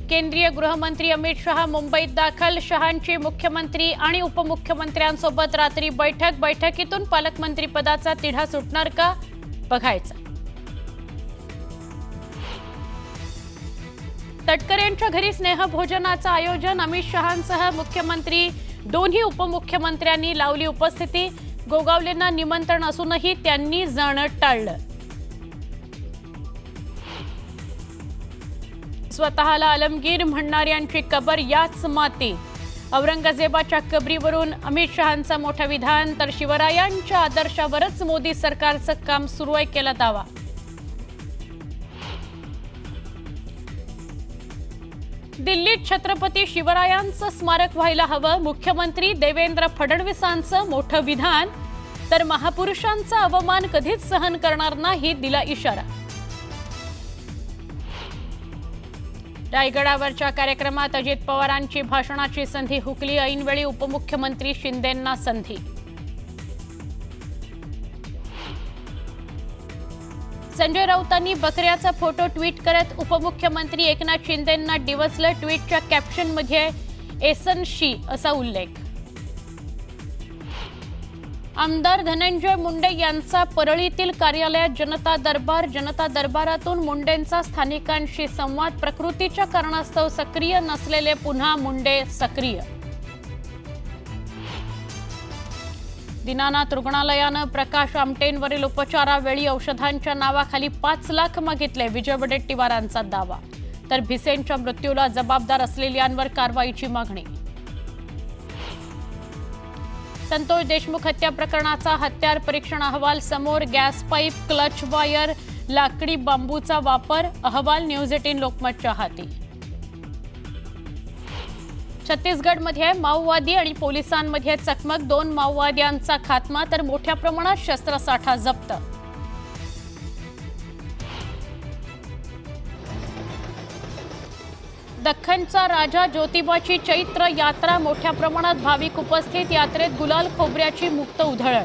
केंद्रीय गृहमंत्री अमित शहा मुंबईत दाखल. शहांची मुख्यमंत्री आणि उपमुख्यमंत्र्यांसोबत रात्री बैठकीतून पालकमंत्री पदाचा तिढा सुटणार का बघायचं. तटकरे यांच्या घरी स्नेहभोजनाचं आयोजन. अमित शहांसह मुख्यमंत्री दोन्ही उपमुख्यमंत्र्यांनी लावली उपस्थिती. गोगावलेंना निमंत्रण असूनही त्यांनी जाणं टाळलं. स्वतःला आलमगीर म्हणणाऱ्यांची कबर याच माती. औरंगजेबाच्या कबरीवरून अमित शहांचं मोठं विधान. तर शिवरायांच्या आदर्शावरच मोदी सरकारचं काम सुरू आहे केला दावा. दिल्लीत छत्रपती शिवरायांचं स्मारक व्हायला हवं. मुख्यमंत्री देवेंद्र फडणवीसांचं मोठं विधान. तर महापुरुषांचा अवमान कधीच सहन करणार नाही दिला इशारा. रायगडावरच्या कार्यक्रमात अजित पवारांची भाषणाची संधी हुकली. ऐनवेळी उपमुख्यमंत्री शिंदेंना संधी. संजय राऊतांनी बकऱ्याचा फोटो ट्विट करत उपमुख्यमंत्री एकनाथ शिंदेंना डिवचलं. ट्विटच्या कॅप्शनमध्ये एसनशी असा उल्लेख. आमदार धनंजय मुंडे यांचा परळीतील कार्यालयात जनता दरबार. जनता दरबारातून मुंडेंचा स्थानिकांशी संवाद. प्रकृतीच्या कारणास्तव सक्रिय नसलेले पुन्हा मुंडे सक्रिय. दीनानाथ रुग्णालयानं प्रकाश आमटेंवरील उपचारावेळी औषधांच्या नावाखाली 5 लाख मागितले. विजय वडेट्टीवारांचा दावा. तर भिसेंच्या मृत्यूला जबाबदार असलेल्यांवर कारवाईची मागणी. संतोष देशमुख हत्या प्रकरणाचा हत्यार परीक्षण अहवाल समोर. गॅस पाईप, क्लच वायर, लाकडी बांबूचा वापर. अहवाल न्यूज 18 लोकमतच्या हाती. छत्तीसगडमध्ये माओवादी आणि पोलिसांमध्ये चकमक. 2 माओवाद्यांचा खात्मा तर मोठ्या प्रमाणात शस्त्रसाठा जप्त. दख्खनचा राजा ज्योतिबाची चैत्र यात्रा. मोठ्या प्रमाणात भाविक उपस्थित. यात्रेत गुलाल खोबऱ्याची मुक्त उधळण.